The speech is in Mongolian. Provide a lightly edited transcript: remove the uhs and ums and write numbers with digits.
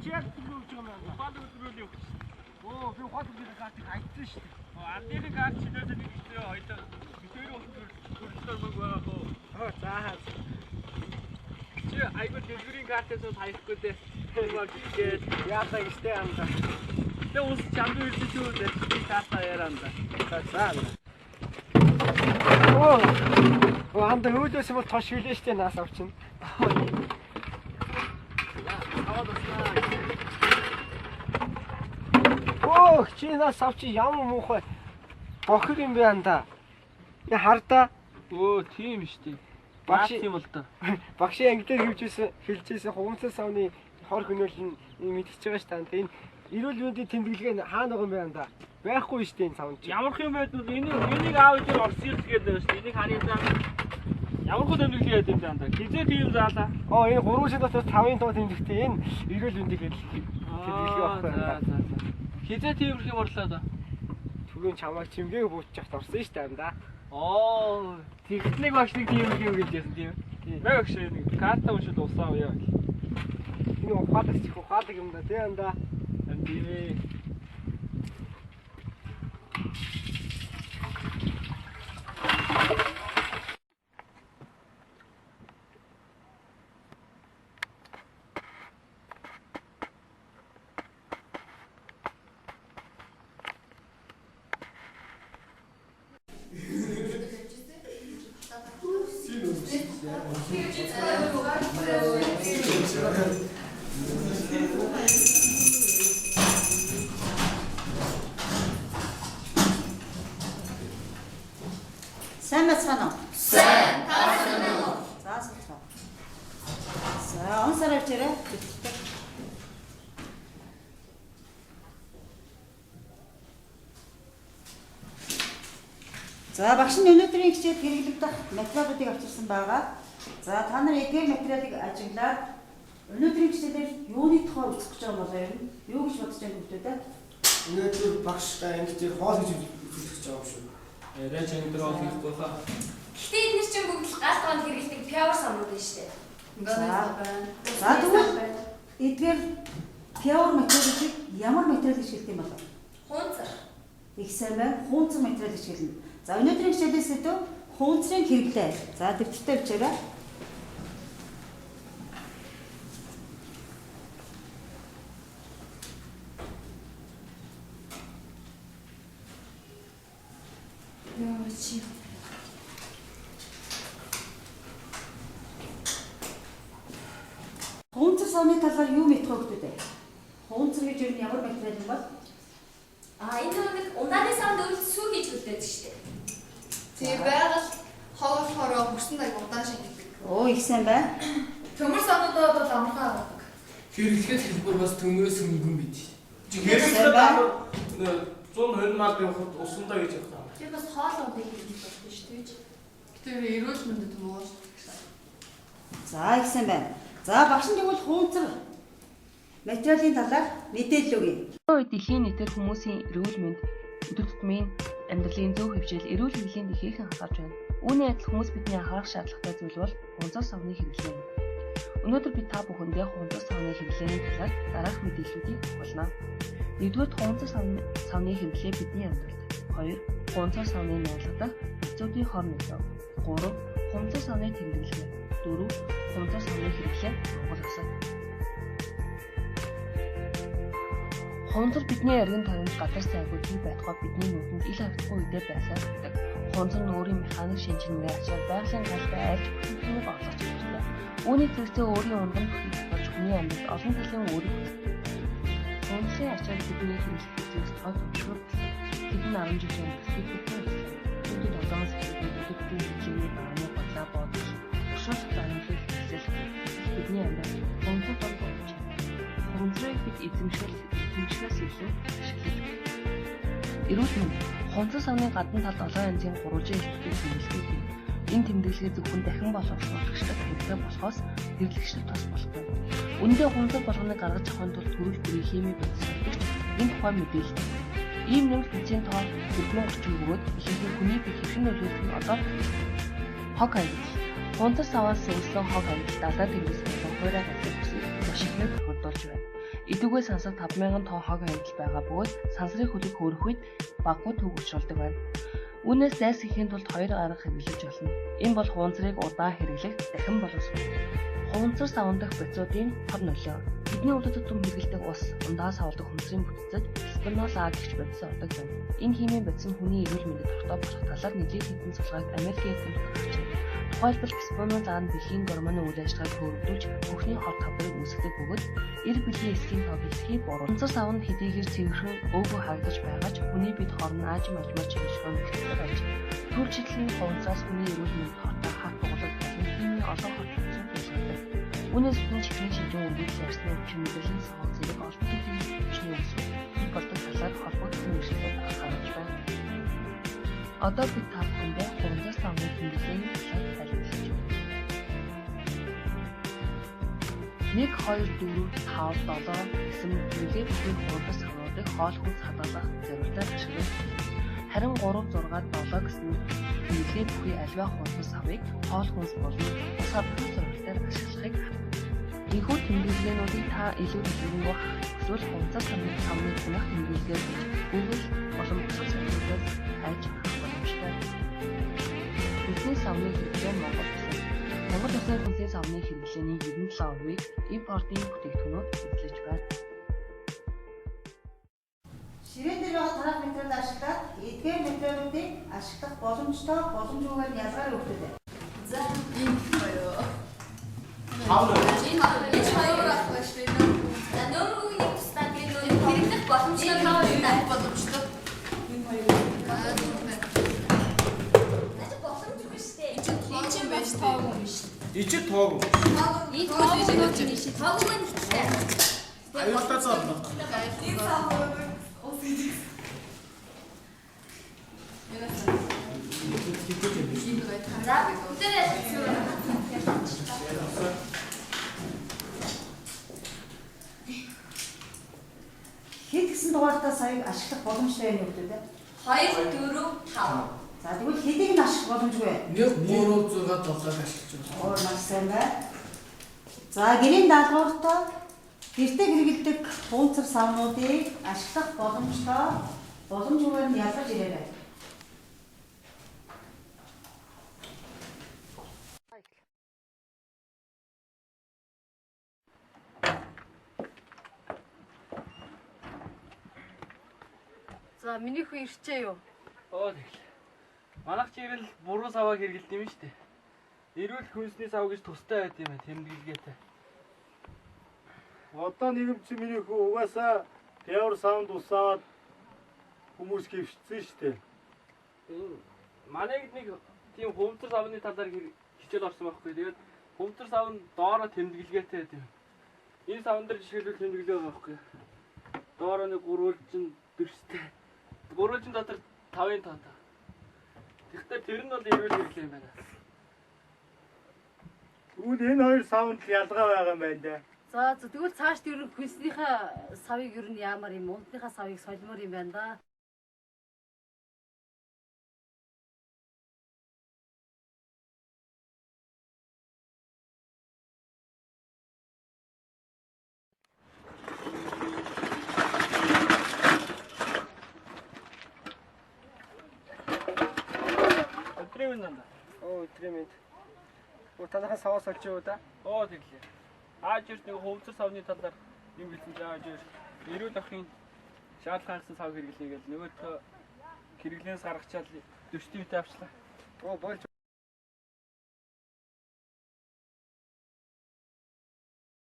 яг төлөвлөж байгаа юм байна. Ухаан төлөвлөл явах. Оо би ухаан төлөвлөлийн картыг хайцсан шүү дээ. Ардын карт чилээдээ нэг ихтэй хоёлоо битээр ус төлөвлөлөөр мөнгө байгаа хөө. За. Чи айгуу төлөвлөлийн картаас хайхгүй дээ. Тэгээд яатаа ихтэй амдаа. Тэ ус чамд ирсэн шүү дээ. Би картаа ярианда. За. Оо анда хөөдөөс бол тош хилээ штэ наас авчин. Оо чи наас авчи ямар муухай бохир юм бэ анда. Я хардаа. Оо тийм штэ. Багш юм бол та. Багш ангидэр хэлжсэн хугамсаа савны хор хөнөөл нь мэдчихэж байгаа ш та. Энэ эрүүл мэндийн тэмдэглэгээ хаана байгаа юм бэ анда? Байхгүй штэ энэ савн чи. Ямар юм байдгүй энийг аав ичээр орсих гээд байна штэ. Энийг харин заа. Ямар хөө тэмдэглэгээ яд юм бэ анда? Хизээ тийм заалаа. Оо энэ 3 шин дотор 5-ын тоо тэмдэглэхдээ энэ эрүүл мэндийн тэмдэглэгээ багтай анда. Хизээ тиймэрхүү борлоо да. Түгэн чамайг чимгээг буучж явахт орсон штэ анда. Оо, техник багшник тиймэрхүү гэлжсэн тийм. Яг багш нэг карта уншиж дуусаа уу яа. Энэ ухаадаг юм да тий анда. Тийм ээ. Сайн бацгаана уу? Сайн. Та сайн уу? За сайн. За он сараа чирээ. За багш нь өнөөдрийн хичээл хэрэглэгдэх материалуудыг авчирсан байгаа. За та нар эдгээр материалыг ажиглаад өнөөдрийн хичээлээр юуны тухай үзэх гэж байгаа болоо юм? Юу гэж бодож байгаа хүмүүс дээ? Өнөөдөр багш ангидэр хоол хийж үзүүлэх гэж байгаа юм шүү. Яаж ангидэр хоол хийж байгаа? Гэтэ эдгээр чинь бүгд л гал тоон хэрэглэдэг пиавар самнууд нь шүү дээ. За тэгвэл эдгээр пиавар материалыг ямар материал гэж хэлдэг юм бол? Хунцар. Их сайн байна. Хунцар материал гэж хэлнэ. За өнөөдрийн хичээлээс дэв хунцрын хэрэглээ. За дэвтэртэй бичээрэй. Яа чи. Хунцар савны талаар юу мэдэх вэ гэдэг? Хунцар гэж юу ямар материал юм бол? Энэ нэг ундааны савд өвөл сүү хийж үлдээд шүү дээ. Тэгээ байгаль хоолохороо мөрсөн даг удаан шингэдэг. Оо их сайн байна. Төмөр савнуудад бол амархан авдаг. Хэрэглэхэд хэлбэр бас төмөрөөс өнгөн бид. Чи хэрэглээд 120 мал явахад усандаа гэж явах. Тэр бас хоол ундыг хийж болдог шүү дээ. Тэр эрүүл мэндэд муу. За их сайн байна. За багш нь тэгвэл хунцар материалын талаар мэдээлэл өгье. Үед дэлхийн нийтэд хүмүүсийн эрүүл мэнд, өдөр тутмын амьдралын зөв хэмжээл эрүүл мэндийн ихээхэн хангаж байна. Үүний адил хүмүүс бидний анхаарах шаардлагатай зүйл бол хунцар савны хэрэглээ юм. Өнөөдөр бид та бүхэндээ хунцар савны хэрэглээний талаар дараах мэдээллүүдийг өгүүлнэ. 1-р хунцар савны хэрэглээ бидний амьдралд. 2. Хунцар савны найрлагдаг хэцүүдийн хор нөлөө. 3. Хунцар савны тэмдэглэл. 4. Хунцар савны хэрэглээ Монгол улсад. Хунцар бидний эргэн тойронд гадар сайгүй бий байтугай бидний нүдэнд ил авахгүй үедээ байсаар байдаг. Хунцар нь өөрийн механик шинжлэхүүний ачаар байгалийн галтай айлт бүхнийг олгож чаддаг. Үүний зэрэгцээ өөрийн унган бүхий болж хүний амьдралд олон төрлийн үүрэг үүсгэдэг. Хунцрын ачаар бидний хэмжлэх зүйлс тод өчгөр хэдэн 10 жилийн өмнө бидний үүдэд олон сэтгэлд өдөртөө хэмжээний багны бодлоо бодож шууд амьдлыг хэсэл бидний амьдрал хунцар болж байна. Хунцрыг бид эзэмшгээс илүү ашиглаж байна. Эрүүл мэнд хунцар савны гадна талд олон янзын гурвалжин элементүүд тэмдэглэдэг. Энэ тэмдэглэгээ зөвхөн дахин боловсруулагчдад хэрэгтэй болохоос хэрэглэгчдэд тус болохгүй. Үндэ хунцар болгоныг гаргаж авахын тулд төрөл бүрийн химийн бодисгч энэ тухай мэдээлдэг. Ийм нэмэлт бичгийн тоо 430 бөгөөд ихэнх хүний бие хэвшин нөлөөлөх нь одоо хог аял. Хунцар саваас үүссэн хог аял далай тэнгис болон хуурай газар бүсийг маш их хөдөлж байна. Идэвхтэй сансаг 5,000 тонн хог амтал байгаа бөгөөд сансрын хөлөг хөөрөх үед баггүй төг учруулдаг байна. Үүнээс зайлсхийхийн тулд 2 арга хэрэглэж болно. Энэ бол хуунцрыг удаан хэрэглэх дахин боловсруулах. Хуунцар савн дахь бацуудын хор нөлөө. Бидний өвдөд түм хэрэглэдэг ус, ундаа савлдаг хүнсийн бүтцэд спинол А гэх бодис ордог байна. Энэ химийн бодис нь хүний эрүүл мэндэд тогтоох талаар нэлээд хэдэн судалгааг Америкийн эзэн гаргажээ. Тухайлбал спинол А нь бэлгийн гормоны үйл ажиллагааг хөөргөлж бүхний хор таврыг үүсгэдэг бөгөөд эр бэлгийн эсхийн тоо бэлтгэхийг бууруулж. Хуунцар савн хэдийгээр цэвэрхэн өвгөө харагдаж байгаа ч хүний бид хорн аажим ажмаар чиглэхэн бэлтгэдэг аж. Төрөлжлийн хуунцраас хүний эрүүл мэндэд хортой хар дугуулах болон химийн олон хордлогын хэлбэртэй. Үүнээс хүн чихрийн шижин үргэлж ярьсны өвчин мэдрэлийн савн зэрэг олон төрлийн өвчний өсвөр хэд болдог талаар холбоотой нэршлүүд анхаарч байна. Одоо бид та бүхэндээ хуунцар савны тэмдэглэлийн талаар тайлбарлаж байна. 1, 2, 4, 5, 7 гэсэн мэтлэгээр бүхэн хуунцар савнуудыг хоол хүнс хадгалах зорилгоор ашиглаж байна. Харин 3, 6, 7 гэсэн тэмдэглэгээр бүхий альва хуунцар савыг хоол хүнс болон ус хадгалах зорилгоор ашиглахыг энэхүү тэмдэглээнүүдийг та илүү хэлбэргүй эсвэл хуунцар савны тунах тэмдэглэгээр Google болон бусад сайтуудаар хайж харах боломжтой. Хүнсний савны хэрэглээ Монгол улсын хүнсний савны хэрэглээний 97%-ийг импортын бүтээгдэхүүнүүд эзлэж байна. Ширээн дээр байгаа тараах материал ашиглаад эдгээр материалуудыг ашиглах боломжтой боломжгүйгээр ялгаар өгдөг. За ийм гоё. Энэ хоёр авах шүү дээ. За нөрөгийн тусдаа тэгээд хэрэглэх боломжтой боломжтой. Энэ хоёр. Наач боломжгүй шүү дээ. Энэ ч байж таагүй юм шүү. Ичи тоог. Энэ тоогнууд нь ши. Тоогнууд нь ихтэй. Аюултай зоолно. Энэ савгүй ус идэх. За бүгдээрээ Хэд гэсэн дугаартаа саяг ашиглах боломжтой юм өгдөг дээ. 2, 4, 5. За тэгвэл хэдийг нь ашиглах боломжгүй вэ? 1, 3, 6, 7-ыг ашиглаж байна. Өөр маш сайн байна. За гэрийн даалгавартаа гэртээ хэрэглэдэг хуунцар савнуудыг ашиглах боломжтой боломжгүйгээр нь ялгаж ирээрэй. За миний хүн ирчээ юу? Тэгэл. Манайх ч ирэл буруу саваа хэрэгэлдэг юм шүү дээ. Эрүүл хүнсний сав гэж тустай байд юм байна тэмдэглэгээтэй. Одоо нэгэмсэн миний хүү угаасаа пяур саунд усаад хүмүүс хөвчсөн шүү дээ. Манайд нэг тийм хувцар савны талаар хичээл орсон байхгүй. Тэгээд хувцар сав нь доороо тэмдэглэгээтэй байд юм. Энэ савн дээр жишээлбэл тэмдэглээ байгаа байхгүй. Доороо нэг гурвалжин дөрстэй. Гурвалжин дотор 5-ын тоотой. Тэгэхээр тэр нь бол эрүүл хэрэглээ юм байна. Тэгвэл энэ хоёр саунд ялгаа байгаа юм байна да. За тэгвэл цааш тэр хүнснийхээ савыг ер нь яамаар юм, унтныхаа савыг солимоор юм байна да. Өдрийн танахаас саваас олж юу да? Тэглээ. Ааж ирс нэг хувцар савны талаар юм хэлсэн чи ааж ирс эрүүл ахын шаардлагатай сав хэрэглэе гэж нөгөөдөө хэрэглээс гаргачаал 40 төвтэй авчлаа. Болж